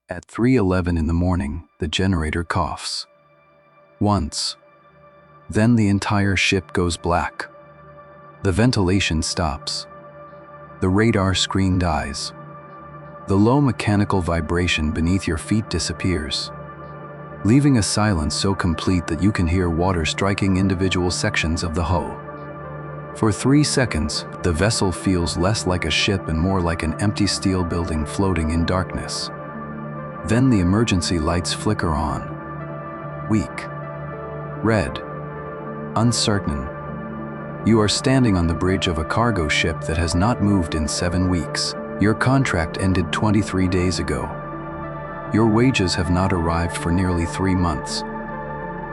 At 3:11 in the morning, the generator coughs. Once. Then the entire ship goes black. The ventilation stops. The radar screen dies. The low mechanical vibration beneath your feet disappears, leaving a silence so complete that you can hear water striking individual sections of the hull. For 3 seconds, the vessel feels less like a ship and more like an empty steel building floating in darkness. Then the emergency lights flicker on. Weak. Red. Uncertain. You are standing on the bridge of a cargo ship that has not moved in 7 weeks. Your contract ended 23 days ago. Your wages have not arrived for nearly 3 months.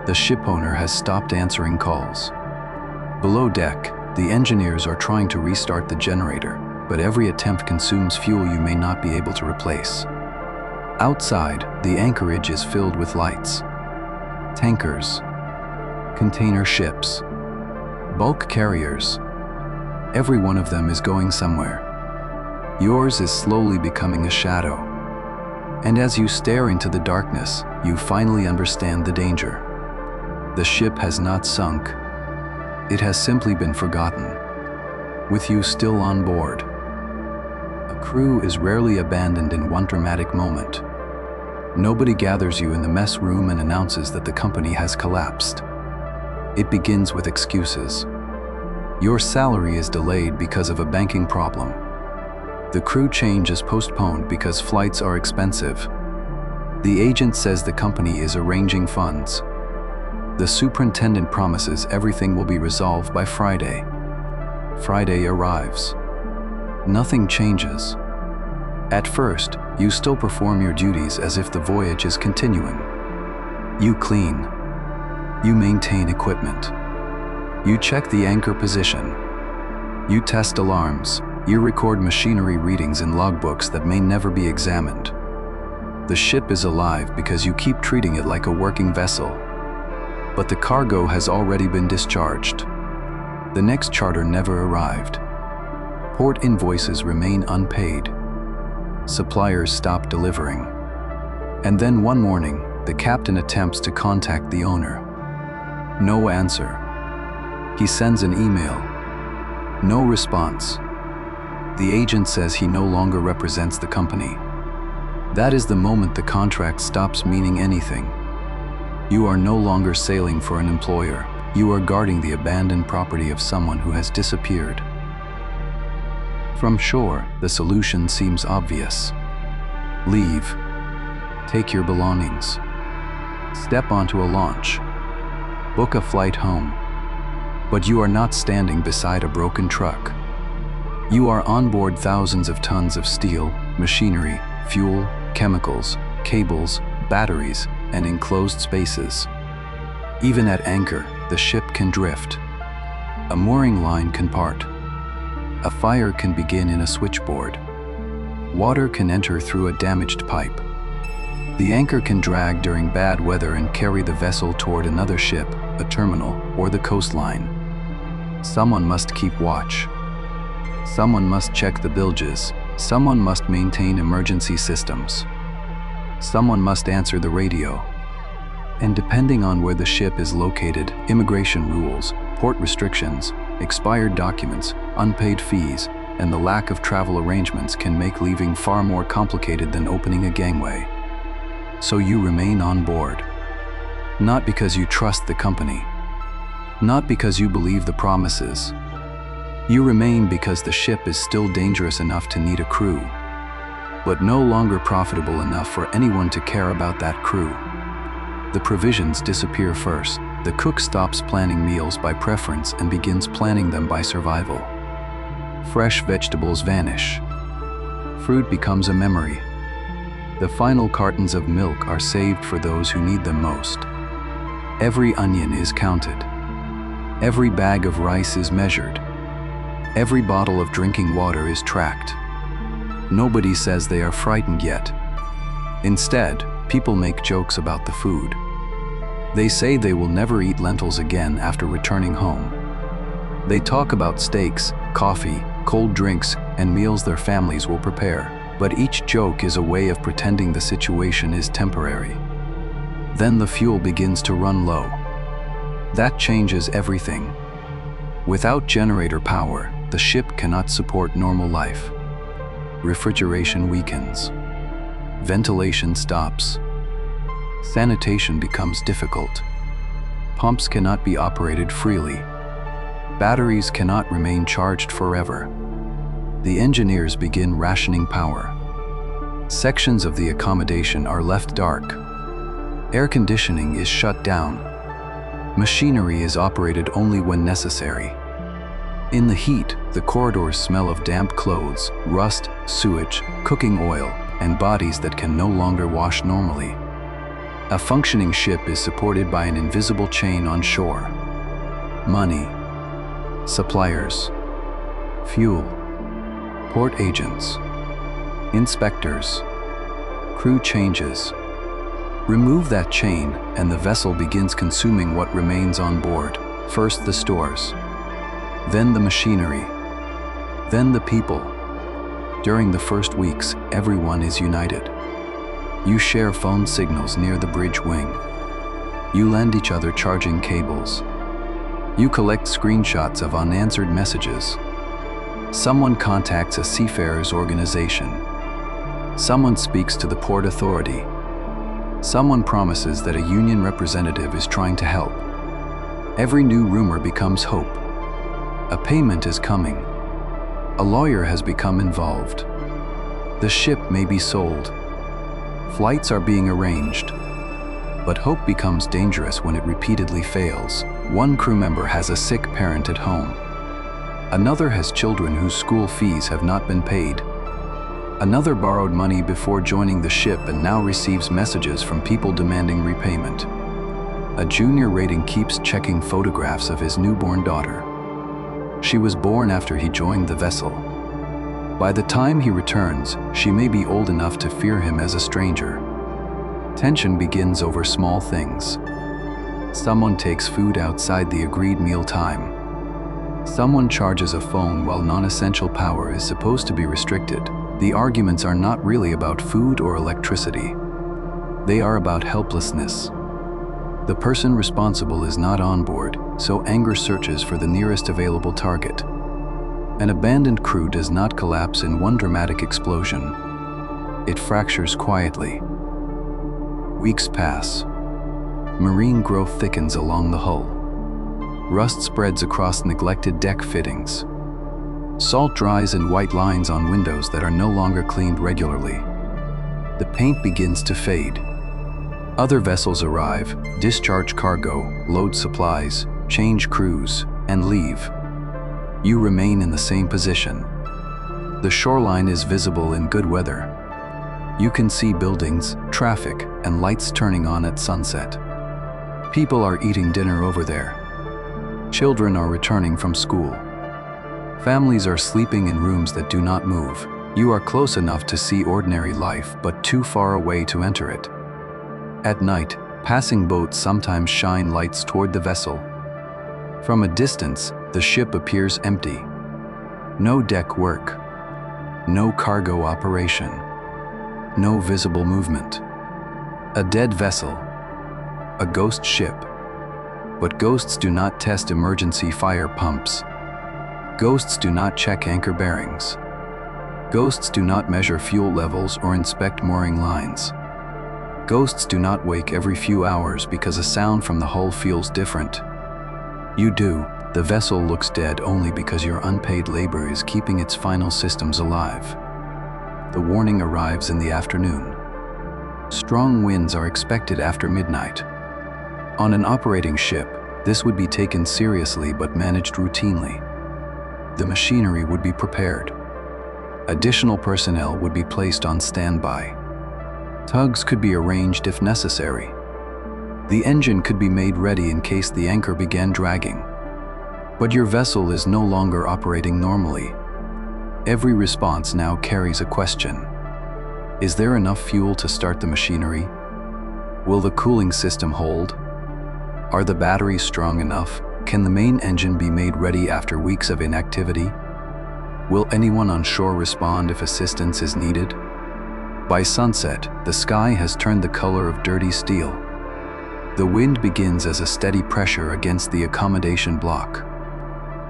The shipowner has stopped answering calls. Below deck, the engineers are trying to restart the generator, but every attempt consumes fuel you may not be able to replace. Outside, the anchorage is filled with lights. Tankers. Container ships. Bulk carriers. Every one of them is going somewhere. Yours is slowly becoming a shadow. And as you stare into the darkness, you finally understand the danger. The ship has not sunk. It has simply been forgotten, with you still on board. A crew is rarely abandoned in one dramatic moment. Nobody gathers you in the mess room and announces that the company has collapsed. It begins with excuses. Your salary is delayed because of a banking problem. The crew change is postponed because flights are expensive. The agent says the company is arranging funds. The superintendent promises everything will be resolved by Friday. Friday arrives. Nothing changes. At first, you still perform your duties as if the voyage is continuing. You clean. You maintain equipment. You check the anchor position. You test alarms. You record machinery readings in logbooks that may never be examined. The ship is alive because you keep treating it like a working vessel. But the cargo has already been discharged. The next charter never arrived. Port invoices remain unpaid. Suppliers stop delivering. And then one morning, the captain attempts to contact the owner. No answer. He sends an email. No response. The agent says he no longer represents the company. That is the moment the contract stops meaning anything. You are no longer sailing for an employer. You are guarding the abandoned property of someone who has disappeared. From shore, the solution seems obvious. Leave. Take your belongings. Step onto a launch. Book a flight home. But you are not standing beside a broken truck. You are on board thousands of tons of steel, machinery, fuel, chemicals, cables, batteries, and enclosed spaces. Even at anchor, the ship can drift. A mooring line can part. A fire can begin in a switchboard. Water can enter through a damaged pipe. The anchor can drag during bad weather and carry the vessel toward another ship, a terminal, or the coastline. Someone must keep watch. Someone must check the bilges. Someone must maintain emergency systems. Someone must answer the radio. And depending on where the ship is located, immigration rules, port restrictions, expired documents, unpaid fees, and the lack of travel arrangements can make leaving far more complicated than opening a gangway. So you remain on board. Not because you trust the company. Not because you believe the promises. You remain because the ship is still dangerous enough to need a crew, but no longer profitable enough for anyone to care about that crew. The provisions disappear first. The cook stops planning meals by preference and begins planning them by survival. Fresh vegetables vanish. Fruit becomes a memory. The final cartons of milk are saved for those who need them most. Every onion is counted. Every bag of rice is measured. Every bottle of drinking water is tracked. Nobody says they are frightened yet. Instead, people make jokes about the food. They say they will never eat lentils again after returning home. They talk about steaks, coffee, cold drinks, and meals their families will prepare, But each joke is a way of pretending the situation is temporary. Then the fuel begins to run low. That changes everything. Without generator power, the ship cannot support normal life. Refrigeration weakens. Ventilation stops. Sanitation becomes difficult. Pumps cannot be operated freely. Batteries cannot remain charged forever. The engineers begin rationing power. Sections of the accommodation are left dark. Air conditioning is shut down. Machinery is operated only when necessary. In the heat, the corridors smell of damp clothes, rust, sewage, cooking oil, and bodies that can no longer wash normally. A functioning ship is supported by an invisible chain on shore. Money, suppliers, fuel, port agents, inspectors, crew changes. Remove that chain and the vessel begins consuming what remains on board. First the stores, then the machinery, then the people. During the first weeks, everyone is united. You share phone signals near the bridge wing. You lend each other charging cables. You collect screenshots of unanswered messages. Someone contacts a seafarers organization. Someone speaks to the port authority. Someone promises that a union representative is trying to help. Every new rumor becomes hope. A payment is coming. A lawyer has become involved. The ship may be sold. Flights are being arranged. But hope becomes dangerous when it repeatedly fails. One crew member has a sick parent at home. Another has children whose school fees have not been paid. Another borrowed money before joining the ship and now receives messages from people demanding repayment. A junior rating keeps checking photographs of his newborn daughter. She was born after he joined the vessel. By the time he returns, she may be old enough to fear him as a stranger. Tension begins over small things. Someone takes food outside the agreed meal time. Someone charges a phone while non-essential power is supposed to be restricted. The arguments are not really about food or electricity. They are about helplessness. The person responsible is not on board, so anger searches for the nearest available target. An abandoned crew does not collapse in one dramatic explosion. It fractures quietly. Weeks pass. Marine growth thickens along the hull. Rust spreads across neglected deck fittings. Salt dries in white lines on windows that are no longer cleaned regularly. The paint begins to fade. Other vessels arrive, discharge cargo, load supplies, change crews, and leave. You remain in the same position. The shoreline is visible in good weather. You can see buildings, traffic, and lights turning on at sunset. People are eating dinner over there. Children are returning from school. Families are sleeping in rooms that do not move. You are close enough to see ordinary life, but too far away to enter it. At night, passing boats sometimes shine lights toward the vessel. From a distance, the ship appears empty. No deck work. No cargo operation. No visible movement. A dead vessel. A ghost ship. But ghosts do not test emergency fire pumps. Ghosts do not check anchor bearings. Ghosts do not measure fuel levels or inspect mooring lines. Ghosts do not wake every few hours because a sound from the hull feels different. You do. The vessel looks dead only because your unpaid labor is keeping its final systems alive. The warning arrives in the afternoon. Strong winds are expected after midnight. On an operating ship, this would be taken seriously but managed routinely. The machinery would be prepared. Additional personnel would be placed on standby. Tugs could be arranged if necessary. The engine could be made ready in case the anchor began dragging. But your vessel is no longer operating normally. Every response now carries a question. Is there enough fuel to start the machinery? Will the cooling system hold? Are the batteries strong enough? Can the main engine be made ready after weeks of inactivity? Will anyone on shore respond if assistance is needed? By sunset, the sky has turned the color of dirty steel. The wind begins as a steady pressure against the accommodation block.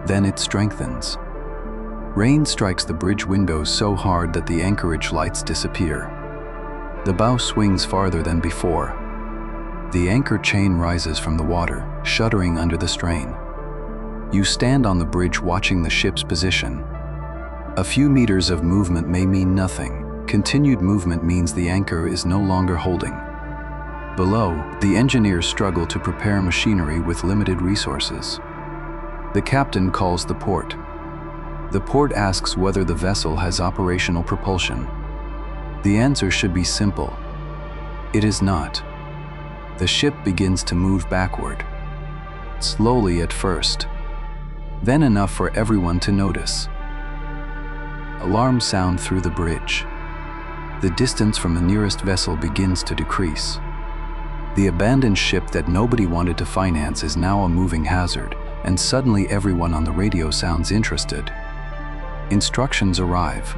Then it strengthens. Rain strikes the bridge windows so hard that the anchorage lights disappear. The bow swings farther than before. The anchor chain rises from the water, shuddering under the strain. You stand on the bridge watching the ship's position. A few meters of movement may mean nothing. Continued movement means the anchor is no longer holding. Below, the engineers struggle to prepare machinery with limited resources. The captain calls the port. The port asks whether the vessel has operational propulsion. The answer should be simple. It is not. The ship begins to move backward. Slowly at first. Then enough for everyone to notice. Alarms sound through the bridge. The distance from the nearest vessel begins to decrease. The abandoned ship that nobody wanted to finance is now a moving hazard, and suddenly everyone on the radio sounds interested. Instructions arrive.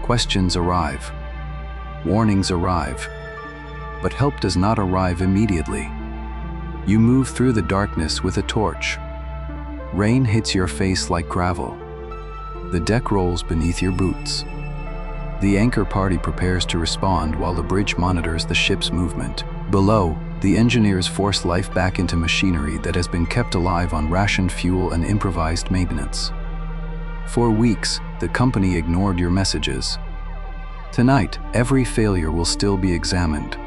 Questions arrive. Warnings arrive. But help does not arrive immediately. You move through the darkness with a torch. Rain hits your face like gravel. The deck rolls beneath your boots. The anchor party prepares to respond while the bridge monitors the ship's movement. Below, the engineers force life back into machinery that has been kept alive on rationed fuel and improvised maintenance. For weeks, the company ignored your messages. Tonight, every failure will still be examined.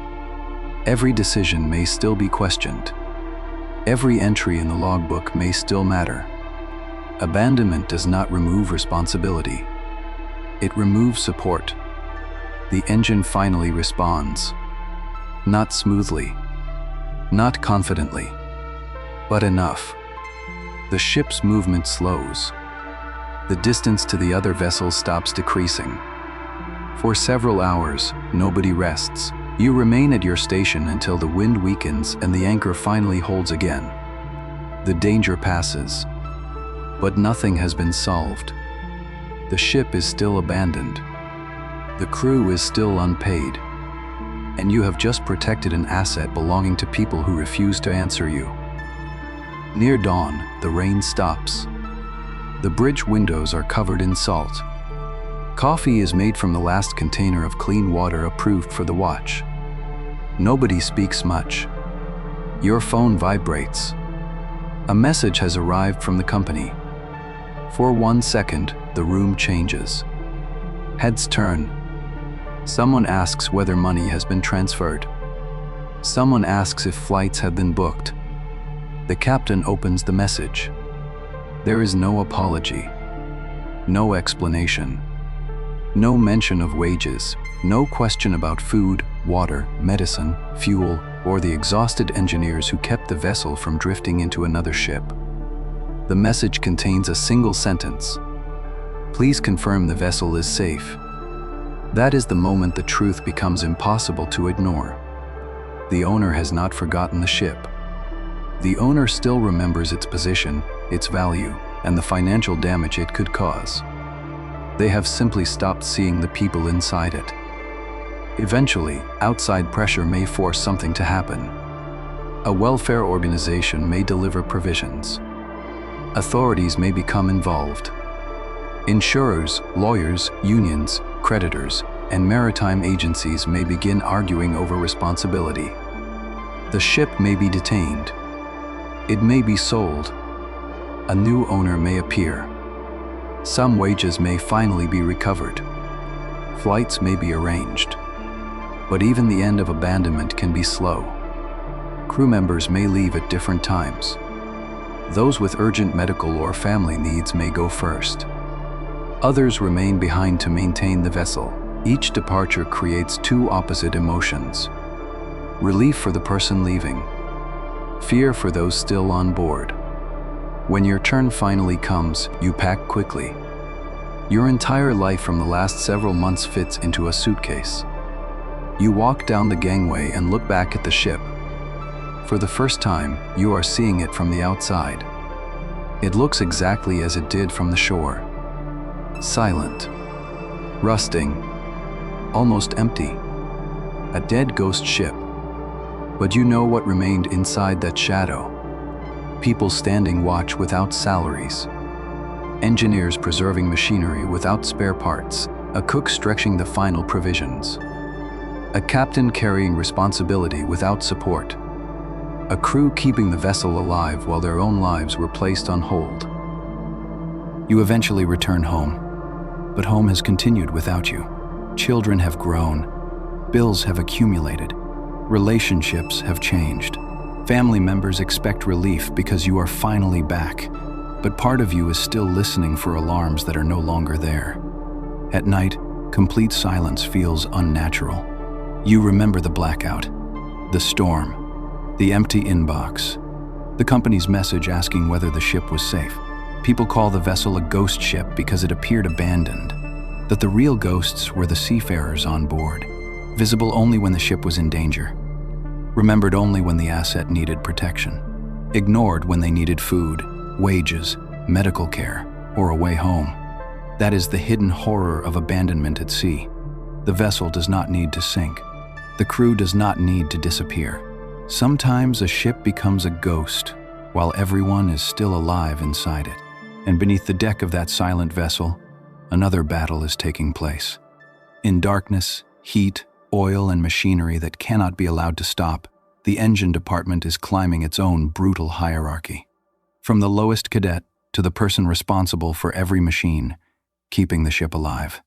Every decision may still be questioned. Every entry in the logbook may still matter. Abandonment does not remove responsibility. It removes support. The engine finally responds. Not smoothly, not confidently, but enough. The ship's movement slows. The distance to the other vessels stops decreasing. For several hours, nobody rests. You remain at your station until the wind weakens and the anchor finally holds again. The danger passes, but nothing has been solved. The ship is still abandoned. The crew is still unpaid. And you have just protected an asset belonging to people who refuse to answer you. Near dawn, the rain stops. The bridge windows are covered in salt. Coffee is made from the last container of clean water approved for the watch. Nobody speaks much. Your phone vibrates. A message has arrived from the company. For 1 second, the room changes. Heads turn. Someone asks whether money has been transferred. Someone asks if flights have been booked. The captain opens the message. There is no apology. No explanation. No mention of wages. No question about food, water, medicine, fuel, or the exhausted engineers who kept the vessel from drifting into another ship. The message contains a single sentence. Please confirm the vessel is safe. That is the moment the truth becomes impossible to ignore. The owner has not forgotten the ship. The owner still remembers its position, its value, and the financial damage it could cause. They have simply stopped seeing the people inside it. Eventually, outside pressure may force something to happen. A welfare organization may deliver provisions. Authorities may become involved. Insurers, lawyers, unions, creditors, and maritime agencies may begin arguing over responsibility. The ship may be detained. It may be sold. A new owner may appear. Some wages may finally be recovered. Flights may be arranged. But even the end of abandonment can be slow. Crew members may leave at different times. Those with urgent medical or family needs may go first. Others remain behind to maintain the vessel. Each departure creates two opposite emotions. Relief for the person leaving. Fear for those still on board. When your turn finally comes, you pack quickly. Your entire life from the last several months fits into a suitcase. You walk down the gangway and look back at the ship. For the first time, you are seeing it from the outside. It looks exactly as it did from the shore. Silent, rusting, almost empty. A dead ghost ship. But you know what remained inside that shadow? People standing watch without salaries. Engineers preserving machinery without spare parts. A cook stretching the final provisions. A captain carrying responsibility without support. A crew keeping the vessel alive while their own lives were placed on hold. You eventually return home, but home has continued without you. Children have grown, bills have accumulated, relationships have changed. Family members expect relief because you are finally back, but part of you is still listening for alarms that are no longer there. At night, complete silence feels unnatural. You remember the blackout, the storm, the empty inbox, the company's message asking whether the ship was safe. People call the vessel a ghost ship because it appeared abandoned, but the real ghosts were the seafarers on board, visible only when the ship was in danger, remembered only when the asset needed protection, ignored when they needed food, wages, medical care, or a way home. That is the hidden horror of abandonment at sea. The vessel does not need to sink. The crew does not need to disappear. Sometimes a ship becomes a ghost, while everyone is still alive inside it. And beneath the deck of that silent vessel, another battle is taking place. In darkness, heat, oil, and machinery that cannot be allowed to stop, the engine department is climbing its own brutal hierarchy. From the lowest cadet to the person responsible for every machine, keeping the ship alive.